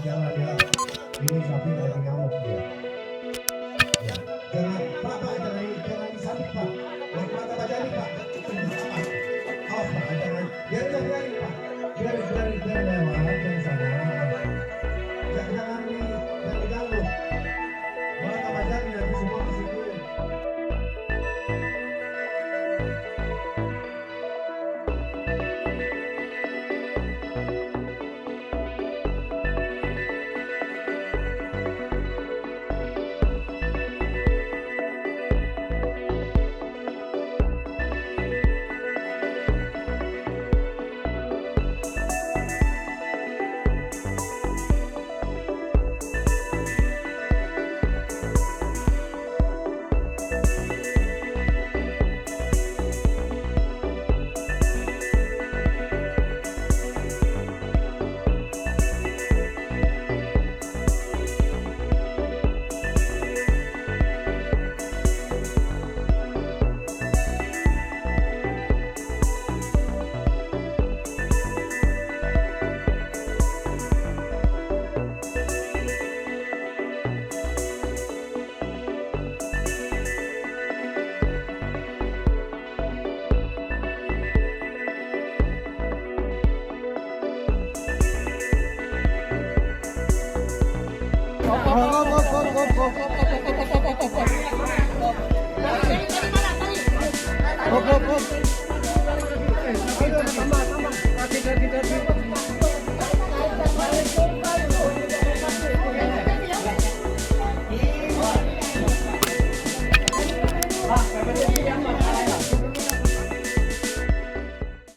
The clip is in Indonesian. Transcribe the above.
jalan ya. Ini sapi lagi ngamuk dia. Ya. Jangan Pak, jangan disabit Pak. Naik mata Pak Jani Pak. Awas Pak, jangan. Biarin Pak. Biarin lewat dari sana. Jangan diganggu. Mata Pak Jani nanti semua di situ. Hop.